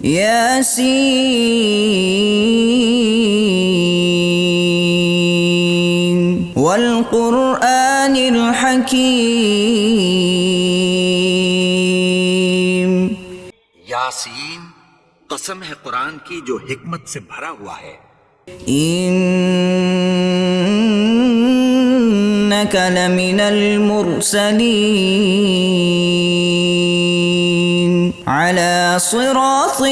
یاسین والقرآن الحکیم. یاسین، قسم ہے قرآن کی جو حکمت سے بھرا ہوا ہے. انک لمن المرسلین علی صراط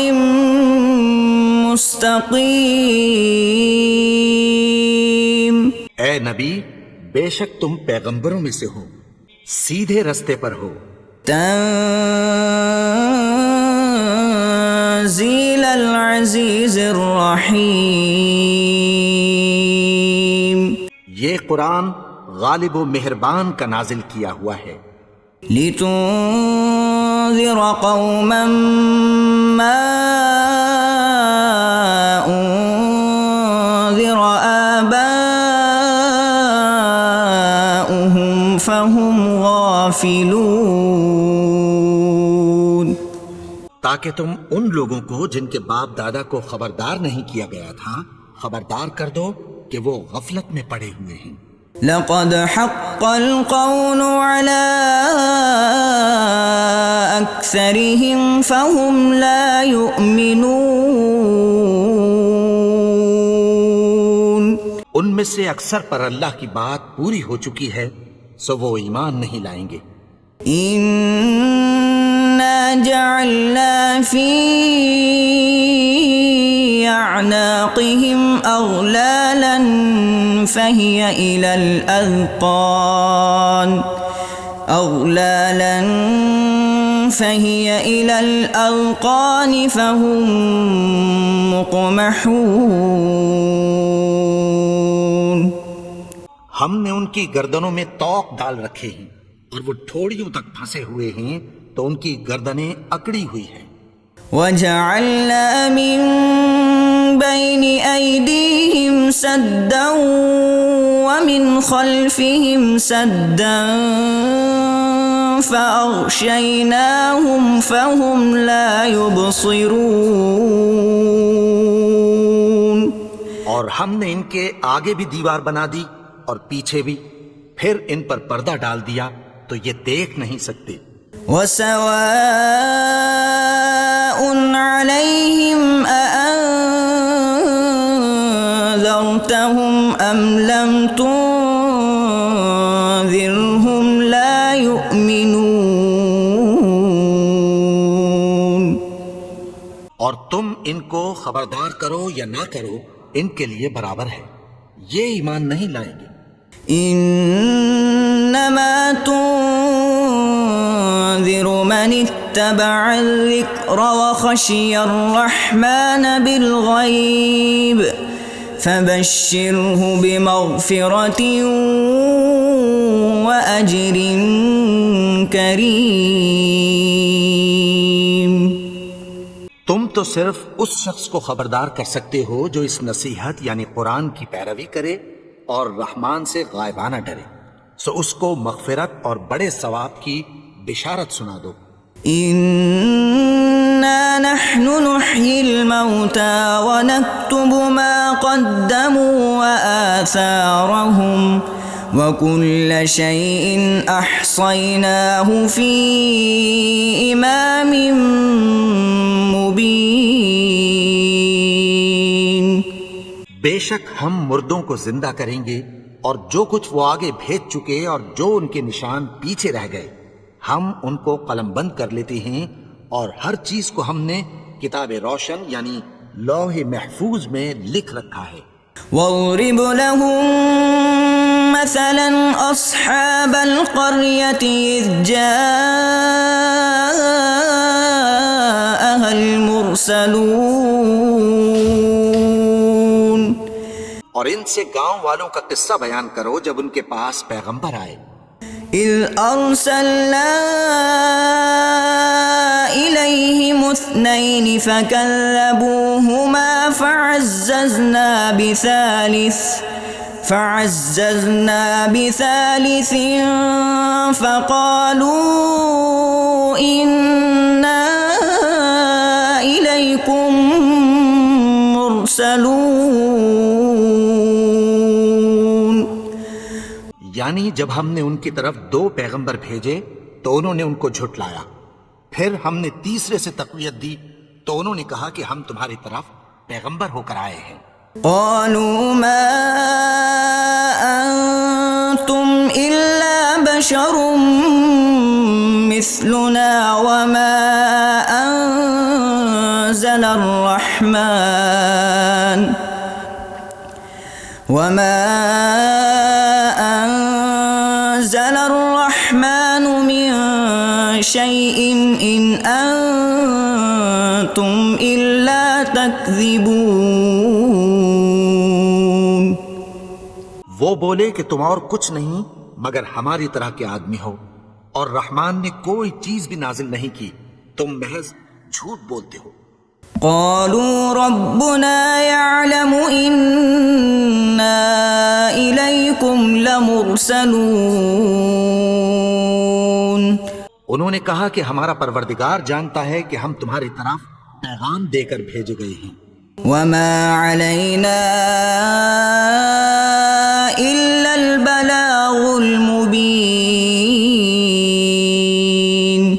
مستقیم. اے نبی، بے شک تم پیغمبروں میں سے ہو، سیدھے رستے پر ہو. تنزیل العزیز الرحیم. یہ قرآن غالب و مہربان کا نازل کیا ہوا ہے. لتنذر قوما ما انذر آباؤهم فهم غافلون. تاکہ تم ان لوگوں کو جن کے باپ دادا کو خبردار نہیں کیا گیا تھا خبردار کر دو کہ وہ غفلت میں پڑے ہوئے ہیں. لقد حق القول على أكثرهم فهم لا يؤمنون. ان میں سے اکثر پر اللہ کی بات پوری ہو چکی ہے سو وہ ایمان نہیں لائیں گے. إنا جعلنا في أعناقهم أغلالا فهي إلى الأذقان فهم مقمحون. ہم نے ان کی گردنوں میں طوق ڈال رکھے ہیں اور وہ ٹھوڑیوں تک پھنسے ہوئے ہیں تو ان کی گردنیں اکڑی ہوئی ہیں. وَجَعَلْنَا مِن بَيْنِ أَيْدِيهِمْ سَدًّا وَمِنْ خَلْفِهِمْ سَدًّا فَأَغْشَيْنَاهُمْ فَهُمْ لَا يُبْصِرُونَ. اور ہم نے ان کے آگے بھی دیوار بنا دی اور پیچھے بھی، پھر ان پر پردہ ڈال دیا تو یہ دیکھ نہیں سکتے. وَسَوَاءٌ عَلَيْهِمْ أَأَنذَرْتَهُمْ أَمْ لَمْ تُنذِرْهُمْ لَا يُؤْمِنُونَ. اور تم ان کو خبردار کرو یا نہ کرو ان کے لیے برابر ہے، یہ ایمان نہیں لائیں گے. انما تنذر من اتبع الذکر وخشی الرحمن بالغیب فبشره بمغفرة وأجر کریم. تم تو صرف اس شخص کو خبردار کر سکتے ہو جو اس نصیحت یعنی قرآن کی پیروی کرے اور رحمان سے غائبانہ ڈرے، سو اس کو مغفرت اور بڑے ثواب کی بشارت سنا دو. انا نحن نحيي الموتى ونكتب ما قدموا وآثارهم وكل شيء احصيناه في امام مبين. بے شک ہم مردوں کو زندہ کریں گے اور جو کچھ وہ آگے بھیج چکے اور جو ان کے نشان پیچھے رہ گئے ہم ان کو قلم بند کر لیتے ہیں اور ہر چیز کو ہم نے کتاب روشن یعنی لوح محفوظ میں لکھ رکھا ہے. وَاضْرِبْ لَهُم مَّثَلًا أَصْحَابَ الْقَرْيَةِ إِذْ جَاءَهَا الْمُرْسَلُونَ. اور ان سے گاؤں والوں کا قصہ بیان کرو جب ان کے پاس پیغمبر آئے. اذ ارسلنا الیہم اثنین فکذبوہما فعززنا بثالث فقالوا انا إليكم مرسلون. یعنی جب ہم نے ان کی طرف 2 پیغمبر بھیجے تو انہوں نے ان کو جھٹلایا، پھر ہم نے تیسرے سے تقویت دی تو انہوں نے کہا کہ ہم تمہاری طرف پیغمبر ہو کر آئے ہیں۔ قالوا ما أنتم إلا بشر مثلنا وما أنزل الرحمن من شيء إن أنتم إلا تكذبون. وہ بولے کہ تم اور کچھ نہیں مگر ہماری طرح کے آدمی ہو، اور رحمان نے کوئی چیز بھی نازل نہیں کی، تم محض جھوٹ بولتے ہو۔ قالوا ربنا يعلم إنا إليكم لمرسلون. انہوں نے کہا کہ ہمارا پروردگار جانتا ہے کہ ہم تمہاری طرف پیغام دے کر بھیجے گئے ہیں۔ وما علينا إلا البلاغ المبين.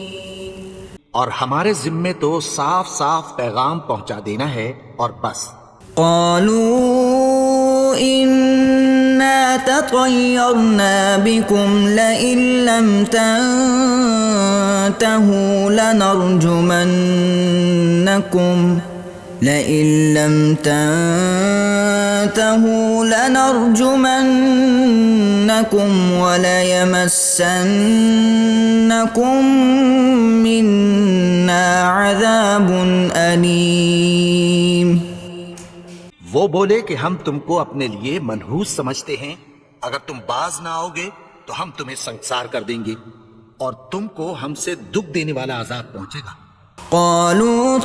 اور ہمارے ذمے تو صاف صاف پیغام پہنچا دینا ہے اور بس۔ قالوا إنا تطيرنا بكم لئن لم تنتهوا لنرجمنكم وليمسنكم منا عذاب أليم. وہ بولے کہ ہم تم کو اپنے لیے منحوس سمجھتے ہیں، اگر تم باز نہ آؤ گے تو ہم تمہیں سنسار کر دیں گے اور تم کو ہم سے دکھ دینے والا عذاب پہنچے گا۔ قالوا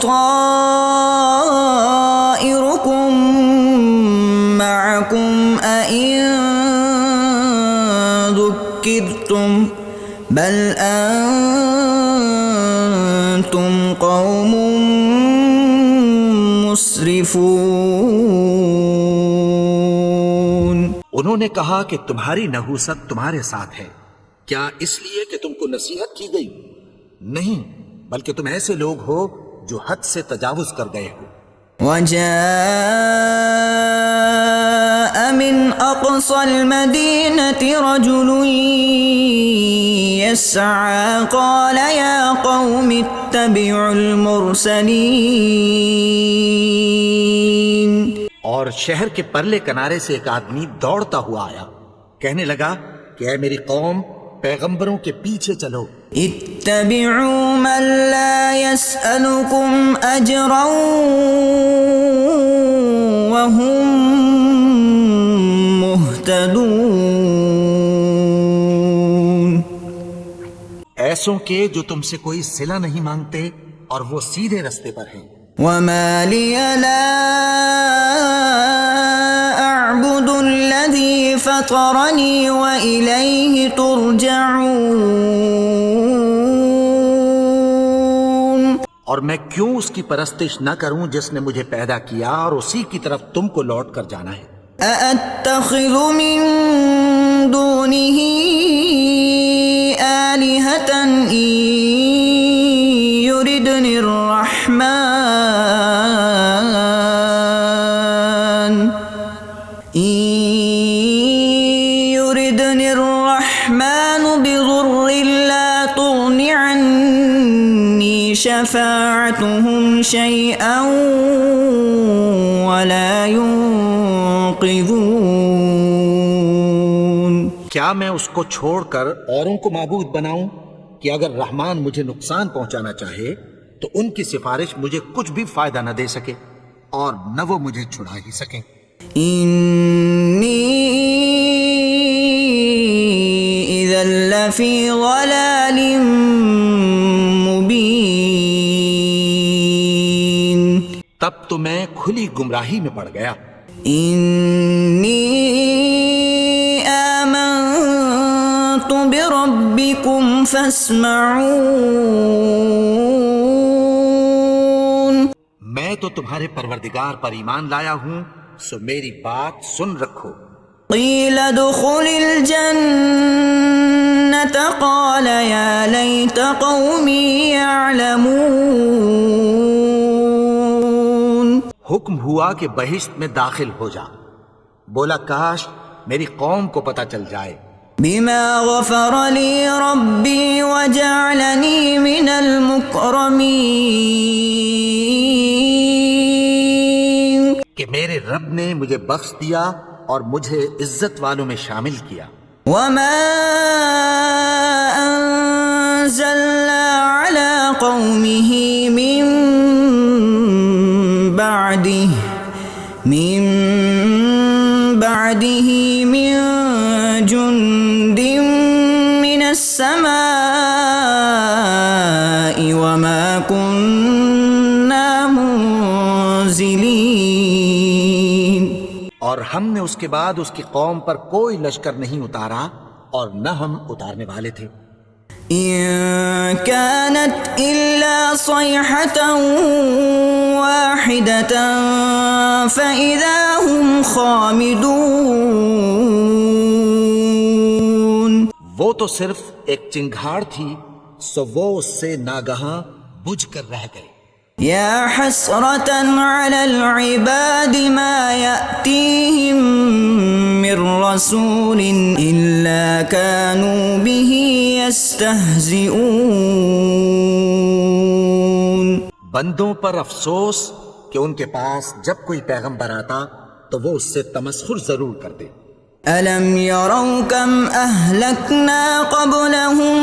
طائركم معكم أئن ذكرتم بل أنتم قوم مسرفون. انہوں نے کہا کہ تمہاری نحوست تمہارے ساتھ ہے، کیا اس لیے کہ تم کو نصیحت کی گئی؟ نہیں، بلکہ تم ایسے لوگ ہو جو حد سے تجاوز کر گئے ہو۔ وجاء من أقصى المدينة رجل يسعى قال يا قوم اتبعوا المرسلين. اور شہر کے پرلے کنارے سے ایک آدمی دوڑتا ہوا آیا، کہنے لگا کہ اے میری قوم، پیغمبروں کے پیچھے چلو۔ اتبعوا من لا يسألكم أجرا وهم مهتدون. ایسوں کے جو تم سے کوئی صلہ نہیں مانگتے اور وہ سیدھے رستے پر ہیں۔ وما لي لا أعبد الذي فطرني وإليه ترجعون. اور میں کیوں اس کی پرستش نہ کروں جس نے مجھے پیدا کیا اور اسی کی طرف تم کو لوٹ کر جانا ہے۔ أأتخذ من دونه آلهة إن يردني الرحمن بضر لا تغن عني شفاعتهم شيئا ولا ينقذون. کیا میں اس کو چھوڑ کر اوروں کو معبود بناؤں کہ اگر رحمان مجھے نقصان پہنچانا چاہے تو ان کی سفارش مجھے کچھ بھی فائدہ نہ دے سکے اور نہ وہ مجھے چھڑا ہی سکیں۔ إني إذا لفي ضلال مبين. تب تو میں کھلی گمراہی میں پڑ گیا۔ إني آمنت بربكم فاسمعون. میں تو تمہارے پروردگار پر ایمان لایا ہوں، سو میری بات سن رکھو۔ قیل ادخل الجنة قال یا لیت قومی یعلمون۔ حکم ہوا کہ بہشت میں داخل ہو جا، بولا کاش میری قوم کو پتہ چل جائے۔ بما غفر لی ربی وجعلنی من المکرمین۔ کہ میرے رب نے مجھے بخش دیا اور مجھے عزت والوں میں شامل کیا۔ وما انزلنا على قومه من بعده من جند من السماء وما كنا منزلين۔ اور ہم نے اس کے بعد اس کی قوم پر کوئی لشکر نہیں اتارا اور نہ ہم اتارنے والے تھے۔ إن كانت إلا صيحة واحدة فإذا هم خامدون۔ وہ تو صرف ایک چنگھاڑ تھی، سو وہ اس سے ناگہاں بجھ کر رہ گئے۔ يا حسرة على العباد ما يأتيهم من رسول إلا كانوا به يستهزئون۔ بندوں پر افسوس کہ ان کے پاس جب کوئی پیغمبر آتا تو وہ اس سے تمسخر ضرور کرتے۔ أَلَمْ يَرَوْا كَمْ أَهْلَكْنَا قَبْلَهُمْ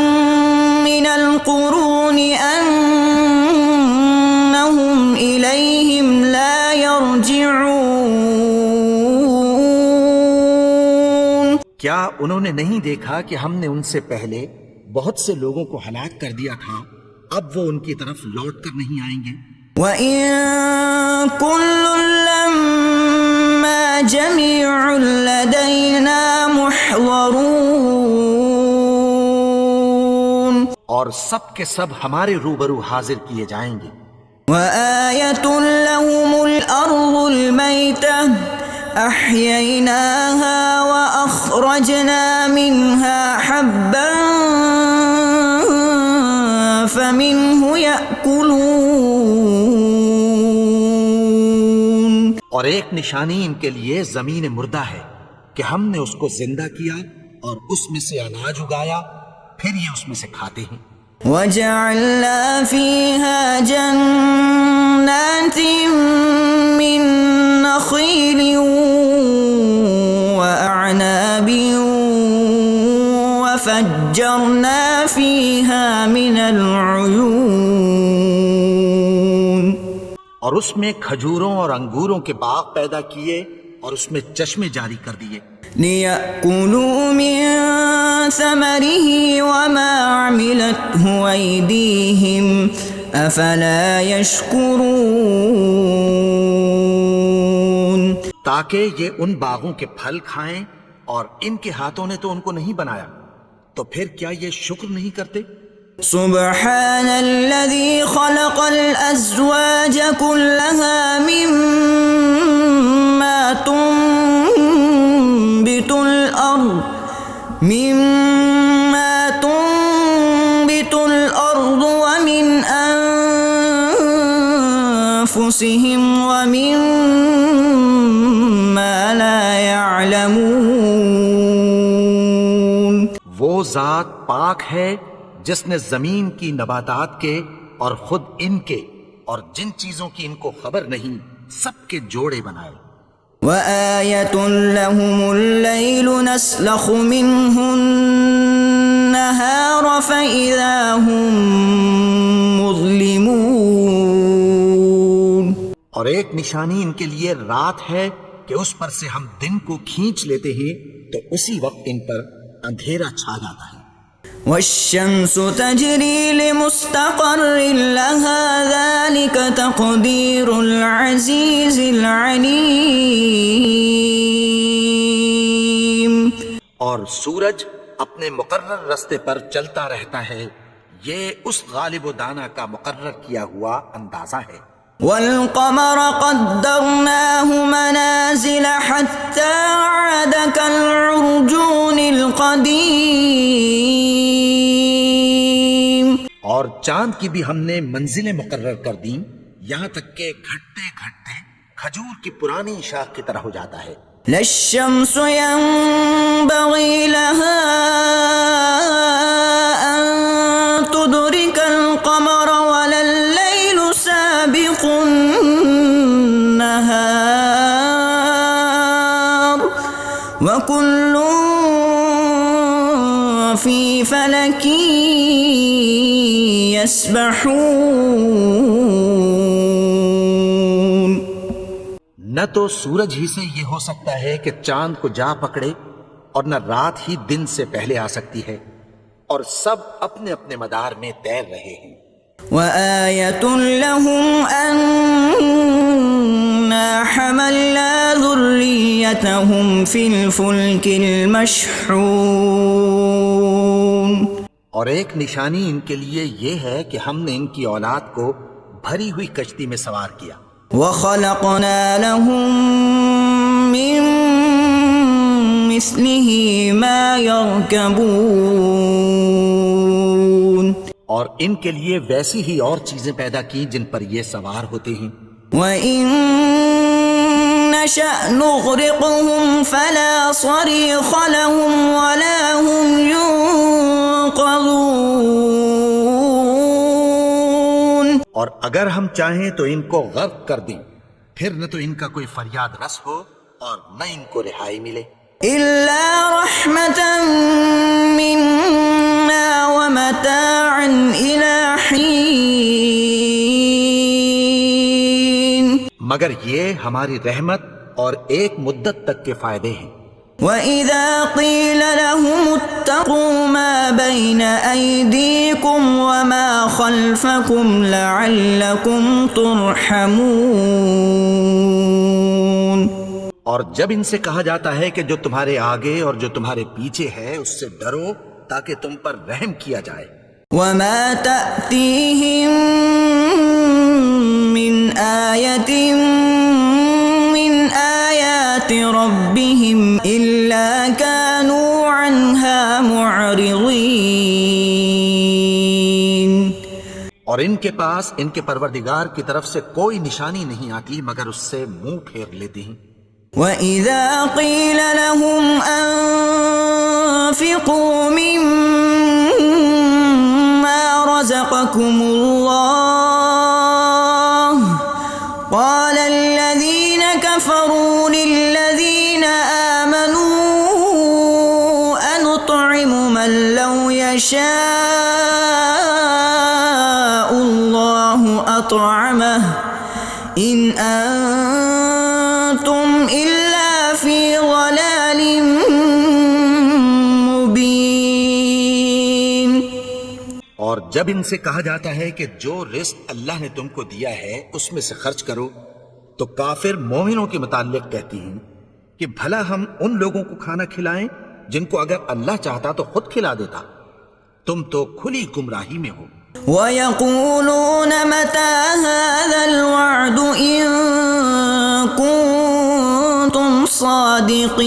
مِنَ الْقُرُونِ أَنَّهُمْ إِلَيْهِمْ لَا يَرْجِعُونَ۔ کیا انہوں نے نہیں دیکھا کہ ہم نے ان سے پہلے بہت سے لوگوں کو ہلاک کر دیا تھا، اب وہ ان کی طرف لوٹ کر نہیں آئیں گے۔ وَإِن كُلٌّ لَّمَّا جَمِيعٌ لَّدَيْنَا مُحْضَرُونَ۔ اور سب کے سب ہمارے روبرو حاضر کیے جائیں گے۔ وَآيَةٌ لَّهُمُ الْأَرْضُ الْمَيْتَةُ أَحْيَيْنَاهَا وَأَخْرَجْنَا مِنْهَا حَبًّا فَمِنْهُ يَأْكُلُونَ۔ اور ایک نشانی ان کے لیے زمین مردہ ہے کہ ہم نے اس کو زندہ کیا اور اس میں سے اناج اگایا، پھر یہ اس میں سے کھاتے ہیں۔ وَجَعَلْنَا فِيهَا جَنَّاتٍ مِّن نَّخِيلٍ وَأَعْنَابٍ وَفَجَّرْنَا فِيهَا مِنَ الْعُيُونِ۔ اور اس میں کھجوروں اور انگوروں کے باغ پیدا کیے اور اس میں چشمے جاری کر دیے۔ لِيَأْكُلُوا مِن ثَمَرِهِ وَمَا عَمِلَتْهُ أَيْدِيهِمْ أَفَلَا يَشْكُرُونَ۔ تاکہ یہ ان باغوں کے پھل کھائیں، اور ان کے ہاتھوں نے تو ان کو نہیں بنایا، تو پھر کیا یہ شکر نہیں کرتے؟ سبحان الذي خلق الأزواج كلها مما تنبت الأرض ومن أنفسهم ومما لا يعلمون۔ وہ ذات پاک ہے جس نے زمین کی نباتات کے اور خود ان کے اور جن چیزوں کی ان کو خبر نہیں سب کے جوڑے بنائے۔ وَآيَةٌ لَّهُمُ اللَّيْلُ نَسْلَخُ مِنْهُ النَّهَارَ فَإِذَا هُم مُظْلِمُونَ۔ اور ایک نشانی ان کے لیے رات ہے کہ اس پر سے ہم دن کو کھینچ لیتے ہیں تو اسی وقت ان پر اندھیرا چھا جاتا ہے۔ وَالشَّمْسُ تَجْرِي لِمُسْتَقَرٍّ لَّهَا ذَلِكَ تَقْدِيرُ الْعَزِيزِ الْعَلِيمِ۔ اور سورج اپنے مقرر رستے پر چلتا رہتا ہے، یہ اس غالب و دانا کا مقرر کیا ہوا اندازہ ہے۔ والقمر قدرناه منازل حتى عاد كالعرجون القديم. اور چاند کی بھی ہم نے منزلیں مقرر کر دیں یہاں تک کہ گھٹتے گھٹتے کھجور کی پرانی شاخ کی طرح ہو جاتا ہے. لا الشمس ينبغي لها أن تدرك القمر ولا الليل سابق النهار وكل في فلك يسبحون. نہ تو سورج ہی سے یہ ہو سکتا ہے کہ چاند کو جا پکڑے اور نہ رات ہی دن سے پہلے آ سکتی ہے، اور سب اپنے اپنے مدار میں تیر رہے ہیں. وآية لهم أنا حملنا ذريتهم في الفلك المشحون. اور ایک نشانی ان کے لیے یہ ہے کہ ہم نے ان کی اولاد کو بھری ہوئی کشتی میں سوار کیا. وخلقنا لهم من مثله ما يركبون. اور ان کے لیے ویسی ہی اور چیزیں پیدا کی جن پر یہ سوار ہوتے ہیں. وَإِن نَّشَأْ نُغْرِقْهُمْ فَلَا صَرِيخَ لَهُمْ وَلَا هُمْ يُنقَذُونَ. اور اگر ہم چاہیں تو ان کو غرق کر دیں، پھر نہ تو ان کا کوئی فریاد رس ہو اور نہ ان کو رہائی ملے. إِلَّا رَحْمَةً مِّنَّا وَمَتَاعًا إِلَىٰ حِينٍ. مگر یہ ہماری رحمت اور ایک مدت تک کے فائدے ہیں. وَإِذَا قِيلَ لَهُمُ اتَّقُوا مَا بَيْنَ أَيْدِيكُمْ وَمَا خَلْفَكُمْ لَعَلَّكُمْ تُرْحَمُونَ. اور جب ان سے کہا جاتا ہے کہ جو تمہارے آگے اور جو تمہارے پیچھے ہے اس سے ڈرو تاکہ تم پر رحم کیا جائے. وَمَا تَأْتِيهِم مِّنْ آيَةٍ مِّنْ آيَاتِ رَبِّهِمْ إِلَّا كَانُوا عَنْهَا مُعْرِضِينَ. اور ان کے پاس ان کے پروردگار کی طرف سے کوئی نشانی نہیں آتی مگر اس سے منہ پھیر لیتے ہیں. وَإِذَا قِيلَ لَهُمْ أَنفِقُوا مِمَّا رَزَقَكُمُ اللَّهُ قَالَ الَّذِينَ كَفَرُوا لِلَّذِينَ آمَنُوا أَنُطْعِمُ مَن لَّوْ يَشَاءُ اللَّهُ أَطْعَمَهُ إِنْ أَنتُمْ إِلَّا فِي ضَلَالٍ مُبِينٍ. اور جب ان سے کہا جاتا ہے کہ جو رزق اللہ نے تم کو دیا ہے اس میں سے خرچ کرو تو کافر مومنوں کے متعلق کہتی ہیں کہ بھلا ہم ان لوگوں کو کھانا کھلائیں جن کو اگر اللہ چاہتا تو خود کھلا دیتا. تم تو کھلی گمراہی میں ہو. وَيَقُولُونَ مَتَى هَذَا الْوَعْدُ إِن كُنتُمْ صَادِقِينَ.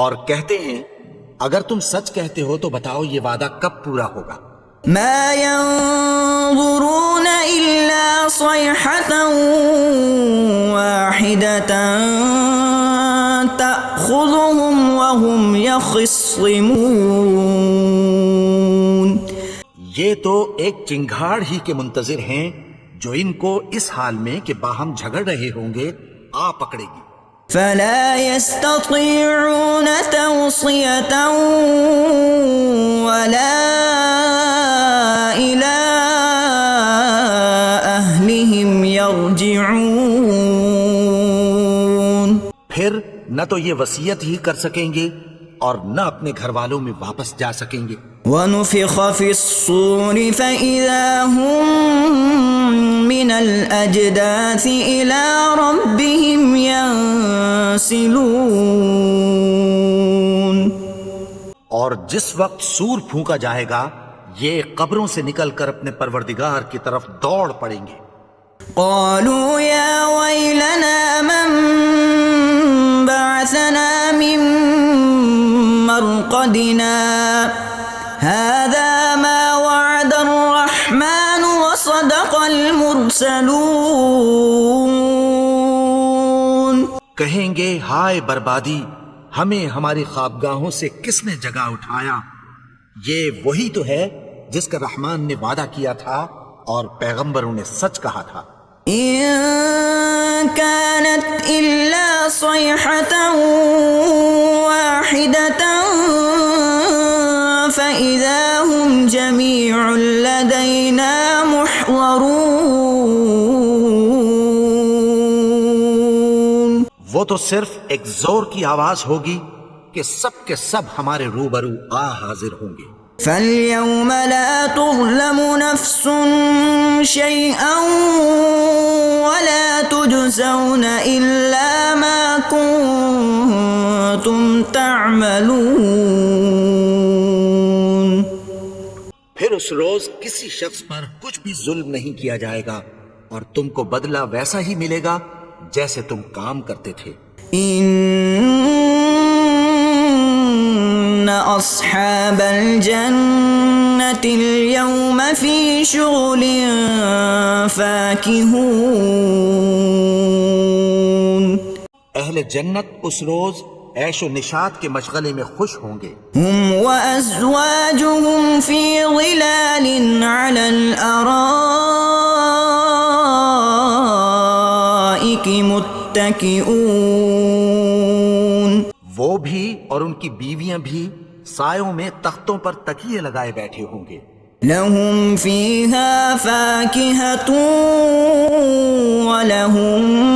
اور کہتے ہیں اگر تم سچ کہتے ہو تو بتاؤ یہ وعدہ کب پورا ہوگا. مَا يَنظُرُونَ إِلَّا صَيْحَةً وَاحِدَةً تَأْخُذُهُمْ وَهُمْ يَخِصِّمُونَ. یہ تو ایک چنگھاڑ ہی کے منتظر ہیں جو ان کو اس حال میں کہ باہم جھگڑ رہے ہوں گے آ پکڑے گی. فَلَا يَسْتَطِيعُونَ تَوْصِيَةً وَلَا إِلَىٰ أَهْلِهِمْ يَرْجِعُونَ. پھر نہ تو یہ وصیت ہی کر سکیں گے اور نہ اپنے گھر والوں میں واپس جا سکیں گے. وَنُفِخَ فِي الصُّورِ فَإِذَا هُم مِّنَ الْأَجْدَاثِ إِلَىٰ رَبِّهِمْ يَنسِلُونَ. اور جس وقت سور پھونکا جائے گا یہ قبروں سے نکل کر اپنے پروردگار کی طرف دوڑ پڑیں گے۔ قالوا يا ويلنا من بعثنا من مرقدنا هذا ما وعد الرحمن وصدق المرسلون۔ کہیں گے ہائے بربادی، ہمیں ہماری خوابگاہوں سے کس نے جگا اٹھایا؟ یہ وہی تو ہے جس کا رحمان نے وعدہ کیا تھا اور پیغمبروں نے سچ کہا تھا۔ إن كانت إلا صيحة واحدة فإذا هم جميع لدينا محضرون۔ وہ تو صرف ایک زور کی آواز ہوگی کہ سب کے سب ہمارے روبرو حاضر ہوں گے۔ فَالْيَوْمَ لَا تُظْلَمُ نَفْسٌ شَيْئًا وَلَا تُجْزَوْنَ إِلَّا مَا كُنتُمْ تَعْمَلُونَ۔ پھر اس روز کسی شخص پر کچھ بھی ظلم نہیں کیا جائے گا اور تم کو بدلہ ویسا ہی ملے گا جیسے تم کام کرتے تھے۔ إن أصحاب الجنة اليوم في شغل فاكهون۔ اہل جنت اس روز عیش و نشاط کے مشغلے میں خوش ہوں گے۔ هم وأزواجهم في ظلال على الأرائك متكئون۔ وہ بھی اور ان کی بیویاں بھی سایوں میں تختوں پر تکیے لگائے بیٹھے ہوں گے۔ لهم فيها فاكهة ولهم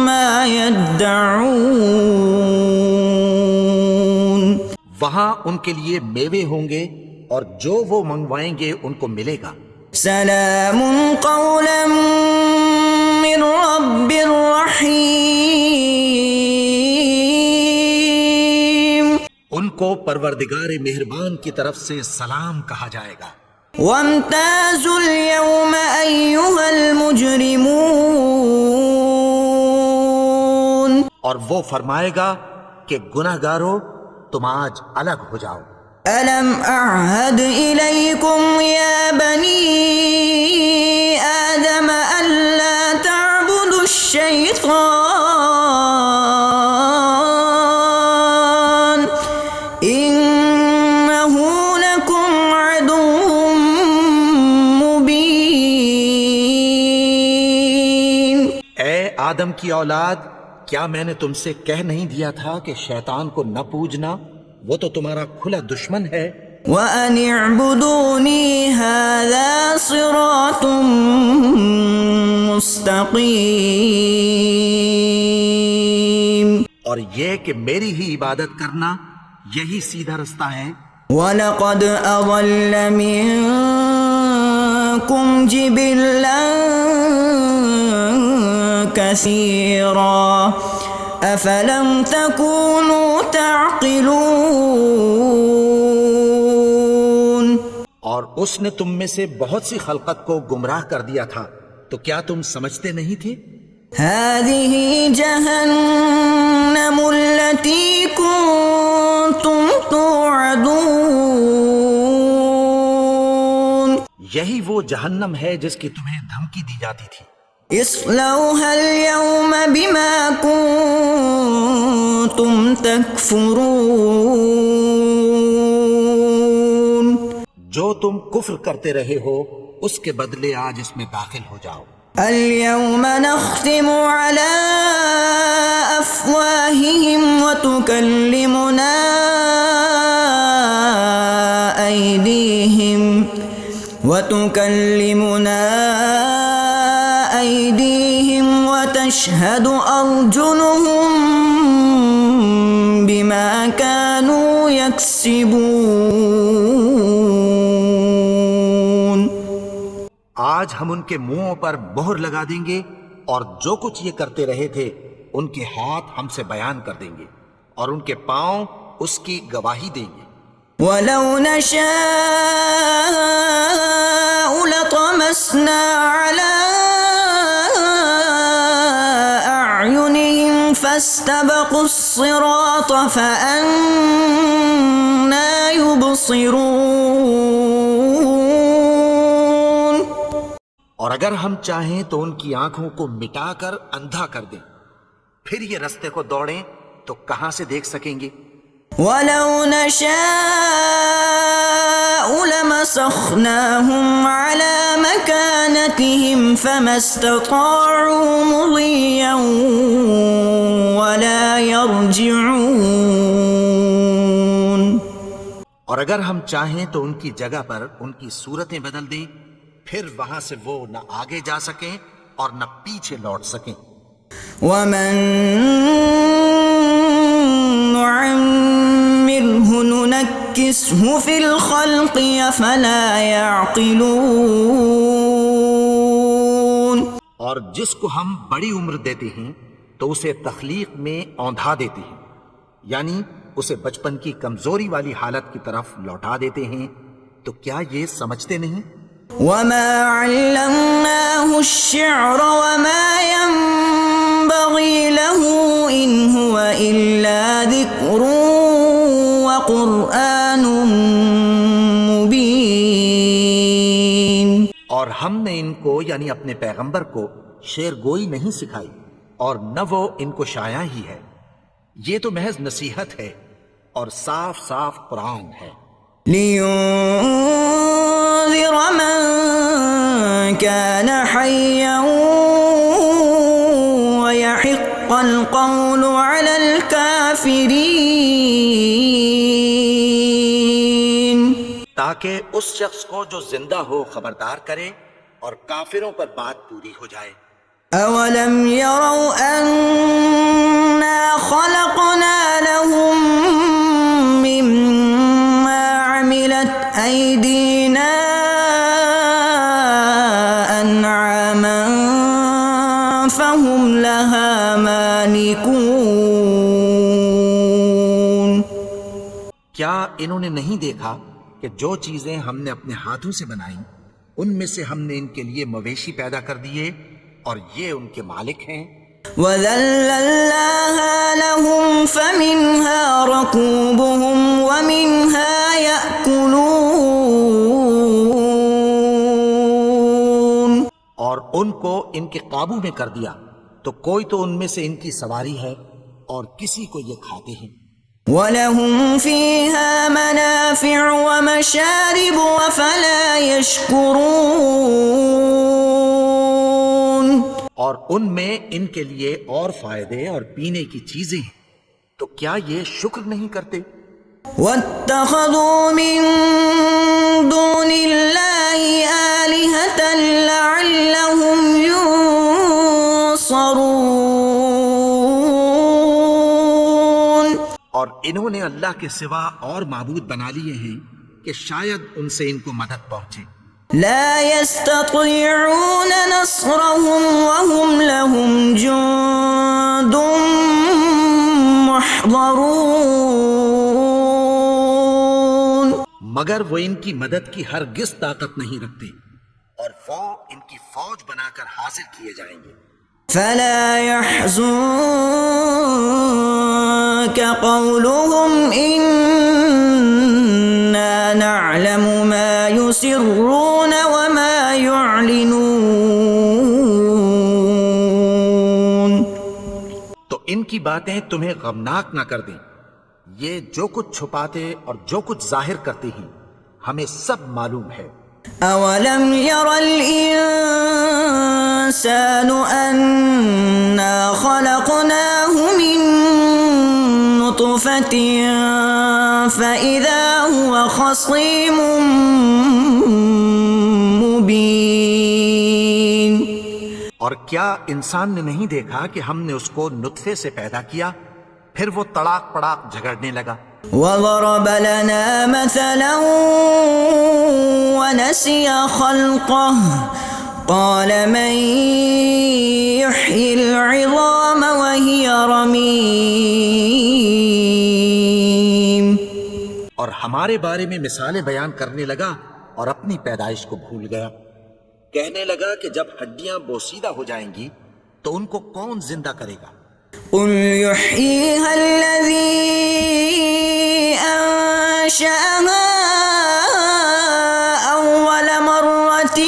ما يدعون۔ وہاں ان کے لیے میوے ہوں گے اور جو وہ منگوائیں گے ان کو ملے گا۔ سلام قولا من رب رحیم۔ ان کو پروردگار مہربان کی طرف سے سلام کہا جائے گا۔ وامتازوا اليوم أيها المجرمون۔ اور وہ فرمائے گا کہ گناہگارو تم آج الگ ہو جاؤ۔ ألم أعهد إليكم يا بني آدم ألا تعبدوا الشيطان إنه لكم عدو مبين۔ اے آدم کی اولاد، کیا میں نے تم سے کہہ نہیں دیا تھا کہ شیطان کو نہ پوجنا؟ وہ تو تمہارا کھلا دشمن ہے۔ وَأَنِ اعْبُدُونِي هَذَا صِرَاطٌ مُسْتَقِيمٌ۔ اور یہ کہ میری ہی عبادت کرنا یہی سیدھا رستہ ہے۔ وَلَقَدْ أَضَلَّ مِنكُمْ جِبِلًّا كَثِيرًا أَفَلَمْ تَكُونُوا تَعْقِلُونَ۔ اور اس نے تم میں سے بہت سی خلقت کو گمراہ کر دیا تھا، تو کیا تم سمجھتے نہیں تھے؟ هذه جهنم التي كنتم توعدون۔ یہی وہ جہنم ہے جس کی تمہیں دھمکی دی جاتی تھی۔ اصلوها اليوم بما كنتم تكفرون۔ جو تم کفر کرتے رہے ہو اس کے بدلے آج اس میں داخل ہو جاؤ۔ اليوم نختم على أفواههم وتكلمنا أيديهم وتشهد أرجلهم بما كانوا يكسبون۔ آج ہم ان کے منہوں پر مہر لگا دیں گے اور جو کچھ یہ کرتے رہے تھے ان کے ہاتھ ہم سے بیان کر دیں گے اور ان کے پاؤں اس کی گواہی دیں گے۔ وَلَوْ نَشَاءُ لَطَمَسْنَا عَلَىٰ أَعْيُنِهِمْ فَاسْتَبَقُوا الصِّرَاطَ فَأَنَّىٰ يُبْصِرُونَ۔ اور اگر ہم چاہیں تو ان کی آنکھوں کو مٹا کر اندھا کر دیں، پھر یہ رستے کو دوڑیں تو کہاں سے دیکھ سکیں گے؟ وَلَوْ نَشَاءُ لَمَسَخْنَاهُمْ عَلَىٰ مَكَانَتِهِمْ فَمَا اسْتَطَاعُوا مُضِيًّا وَلَا يَرْجِعُونَ۔ اور اگر ہم چاہیں تو ان کی جگہ پر ان کی صورتیں بدل دیں، پھر وہاں سے وہ نہ آگے جا سکیں اور نہ پیچھے لوٹ سکیں۔ وَمَن نُعَمِّرْهُ نُنَكِّسْهُ فِي الْخَلْقِ أَفَلَا يَعْقِلُونَ۔ اور جس کو ہم بڑی عمر دیتے ہیں تو اسے تخلیق میں اوندھا دیتے ہیں، یعنی اسے بچپن کی کمزوری والی حالت کی طرف لوٹا دیتے ہیں، تو کیا یہ سمجھتے نہیں؟ وَمَا عَلَّمْنَاهُ الشِّعْرَ وَمَا يَنبَغِي لَهُ إِنْ هُوَ إِلَّا ذِكْرٌ وَقُرْآنٌ مُبِينٌ۔ اور ہم نے ان کو یعنی اپنے پیغمبر کو شعر گوئی نہیں سکھائی، اور نہ وہ ان کو شایا ہی ہے، یہ تو محض نصیحت ہے اور صاف صاف قرآن ہے۔ لِيُنذِرَ مَن كَانَ حَيًّا وَيَحِقَّ الْقَوْلُ عَلَى الْكَافِرِينَ۔ تاکہ اس شخص کو جو زندہ ہو خبردار کرے اور کافروں پر بات پوری ہو جائے۔ أَوَلَمْ يَرَوْا أَنَّا خَلَقْنَا لَهُم مِّمَّا عَمِلَتْ أَيْدِينَا أَنْعَامًا فَهُمْ لَهَا مَالِكُونَ۔ کیا انہوں نے نہیں دیکھا کہ جو چیزیں ہم نے اپنے ہاتھوں سے بنائیں ان میں سے ہم نے ان کے لیے مویشی پیدا کر دیے اور یہ ان کے مالک ہیں؟ وَذَلَّلْنَاهَا لَهُمْ فَمِنْهَا رَكُوبُهُمْ وَمِنْهَا يَأْكُلُونَ۔ اور ان کو ان کے قابو میں کر دیا تو کوئی تو ان میں سے ان کی سواری ہے اور کسی کو یہ کھاتے ہیں۔ وَلَهُمْ فِيهَا مَنَافِعُ وَمَشَارِبُ أَفَلَا يَشْكُرُونَ۔ اور ان میں ان کے لیے اور فائدے اور پینے کی چیزیں ہیں، تو کیا یہ شکر نہیں کرتے؟ وَاتَّخَذُوا مِن دُونِ اللَّهِ آلِهَةً لَعَلَّهُمْ يُنصَرُونَ۔ اور انہوں نے اللہ کے سوا اور معبود بنا لیے ہیں کہ شاید ان سے ان کو مدد پہنچے۔ لا يستطيعون نصرهم وهم لهم جند محضرون۔ مگر وہ ان کی مدد کی ہرگز طاقت نہیں رکھتے اور وہ ان کی فوج بنا کر حاضر کیے جائیں گے۔ فلا يحزنك قولهم إنا نعلم ما يسرون وما يعلنون۔ تو ان کی باتیں تمہیں غمناک نہ کر دیں، یہ جو کچھ چھپاتے اور جو کچھ ظاہر کرتے ہیں ہمیں سب معلوم ہے۔ أَوَلَمْ يَرَ الْإِنسَانُ أَنَّا خَلَقْنَاهُ مِن نُّطْفَةٍ فَإِذَا هُوَ خَصِيمٌ مُّبِينٌ۔ اور کیا انسان نے نہیں دیکھا کہ ہم نے اس کو نطفے سے پیدا کیا، پھر وہ تڑاک پڑاک جھگڑنے لگا۔ وَضَرَبَ لَنَا مَثَلًا وَنَسِيَ خَلْقَهُ قَالَ مَن يُحْيِي الْعِظَامَ وَهِيَ رَمِيمٌ۔ اور ہمارے بارے میں مثالیں بیان کرنے لگا اور اپنی پیدائش کو بھول گیا۔ کہنے لگا کہ جب ہڈیاں بوسیدہ ہو جائیں گی تو ان کو کون زندہ کرے گا؟ قل يحييها الذي أنشأها أول مرة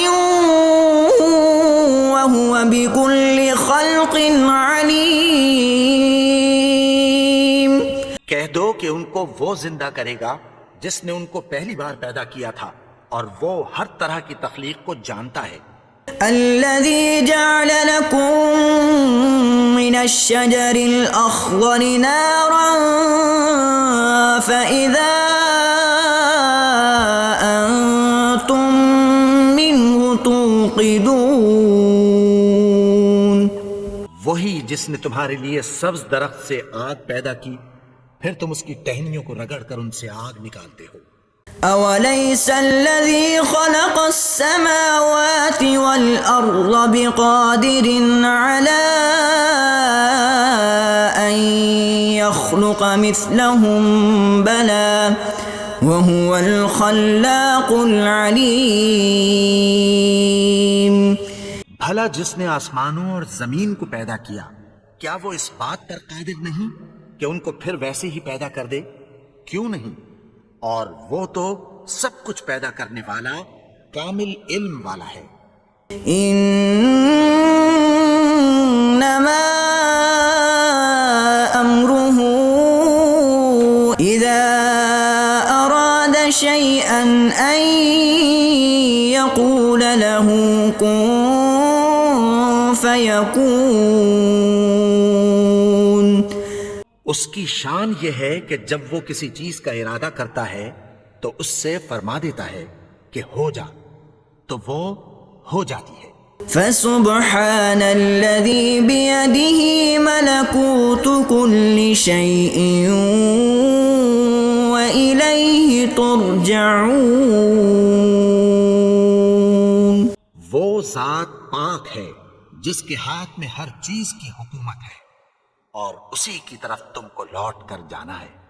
وهو بكل خلق عليم۔ کہہ دو کہ ان کو وہ زندہ کرے گا جس نے ان کو پہلی بار پیدا کیا تھا، اور وہ ہر طرح کی تخلیق کو جانتا ہے۔ الذي جعل لكم من الشجر الأخضر نارا فإذا أنتم منه توقدون۔ وہی جس نے تمہارے لیے سبز درخت سے آگ پیدا کی، پھر تم اس کی ٹہنیوں کو رگڑ کر ان سے آگ نکالتے ہو۔ أوليس الذي خلق السماوات والأرض بقادر على أن يخلق مثلهم بلى وهو الخلاق العليم۔ بھلا جس نے آسمانوں اور زمین کو پیدا کیا، کیا وہ اس بات پر قادر نہیں کہ ان کو پھر ویسے ہی پیدا کر دے؟ کیوں نہیں؟ اور وہ تو سب کچھ پیدا کرنے والا، کامل علم والا ہے۔ انما امره اذا اراد شيئا ان يقول له كن فيكون۔ اس کی شان یہ ہے کہ جب وہ کسی چیز کا ارادہ کرتا ہے تو اس سے فرما دیتا ہے کہ ہو جا، تو وہ ہو جاتی ہے۔ فسبحان الذي بيده ملكوت كل شيء وإليه ترجعون۔ وہ ذات پاک ہے جس کے ہاتھ میں ہر چیز کی حکومت ہے، اور اسی کی طرف تم کو لوٹ کر جانا ہے۔